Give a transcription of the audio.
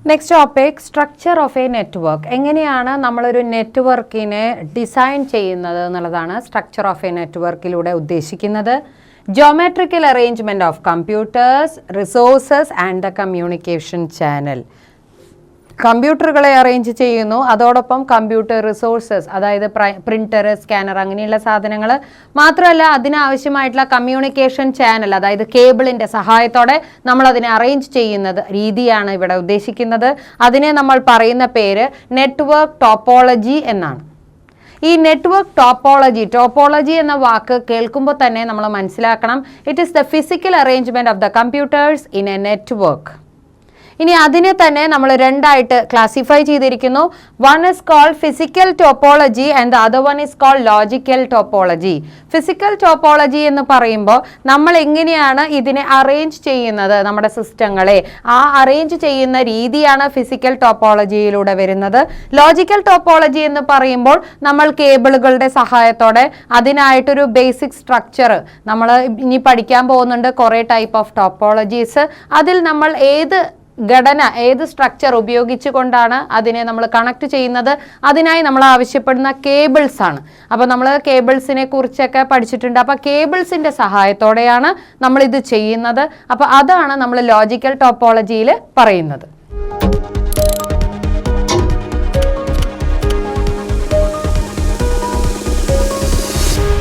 Next topic structure of A network. എങ്ങനെയാണ് നമ്മളൊരു നെറ്റ്വർക്കിനെ ഡിസൈൻ ചെയ്യുന്നത് എന്നുള്ളതാണ് സ്ട്രക്ചർ ഓഫ് എ നെറ്റ്വർക്കിലൂടെ ഉദ്ദേശിക്കുന്നത്. Geometrical arrangement of computers, resources and the communication channel. കമ്പ്യൂട്ടറുകളെ അറേഞ്ച് ചെയ്യുന്നു, അതോടൊപ്പം കമ്പ്യൂട്ടർ റിസോഴ്സസ്, അതായത് പ്രിന്റർ, സ്കാനർ, അങ്ങനെയുള്ള സാധനങ്ങൾ മാത്രമല്ല അതിനാവശ്യമായിട്ടുള്ള കമ്മ്യൂണിക്കേഷൻ ചാനൽ, അതായത് കേബിളിൻ്റെ സഹായത്തോടെ നമ്മൾ അതിനെ അറേഞ്ച് ചെയ്യുന്നത് രീതിയാണ് ഇവിടെ ഉദ്ദേശിക്കുന്നത്. അതിനെ നമ്മൾ പറയുന്ന പേര് നെറ്റ്വർക്ക് ടോപ്പോളജി എന്നാണ്. ഈ നെറ്റ്വർക്ക് ടോപ്പോളജി എന്ന വാക്ക് കേൾക്കുമ്പോൾ തന്നെ നമ്മൾ മനസ്സിലാക്കണം, it is the physical arrangement of the computers in a network. ഇനി അതിനെ തന്നെ നമ്മൾ രണ്ടായിട്ട് ക്ലാസിഫൈ ചെയ്തിരിക്കുന്നു. One is called physical topology and the other one is called logical topology. Physical topology എന്ന് പറയുമ്പോൾ നമ്മൾ എങ്ങനെയാണ് ഇതിനെ അറേഞ്ച് ചെയ്യുന്നത്, നമ്മുടെ സിസ്റ്റങ്ങളെ ആ അറേഞ്ച് ചെയ്യുന്ന രീതിയാണ് ഫിസിക്കൽ ടോപ്പോളജിയിലൂടെ വരുന്നത്. ലോജിക്കൽ ടോപ്പോളജി എന്ന് പറയുമ്പോൾ നമ്മൾ കേബിളുകളുടെ സഹായത്തോടെ അതിനായിട്ടൊരു ബേസിക് സ്ട്രക്ചർ നമ്മൾ ഇനി പഠിക്കാൻ പോകുന്നുണ്ട്, കുറേ ടൈപ്പ് ഓഫ് ടോപ്പോളജീസ്. അതിൽ നമ്മൾ ഏത് സ്ട്രക്ചർ ഉപയോഗിച്ചുകൊണ്ടാണ് അതിനെ നമ്മൾ കണക്ട് ചെയ്യുന്നത്, അതിനായി നമ്മൾ ആവശ്യപ്പെടുന്ന കേബിൾസ് ആണ്. അപ്പോൾ നമ്മൾ കേബിൾസിനെ കുറിച്ചൊക്കെ പഠിച്ചിട്ടുണ്ട്. അപ്പോൾ കേബിൾസിന്റെ സഹായത്തോടെയാണ് നമ്മൾ ഇത് ചെയ്യുന്നത്. അപ്പോൾ അതാണ് നമ്മൾ ലോജിക്കൽ ടോപ്പോളജിയിൽ പറയുന്നത്.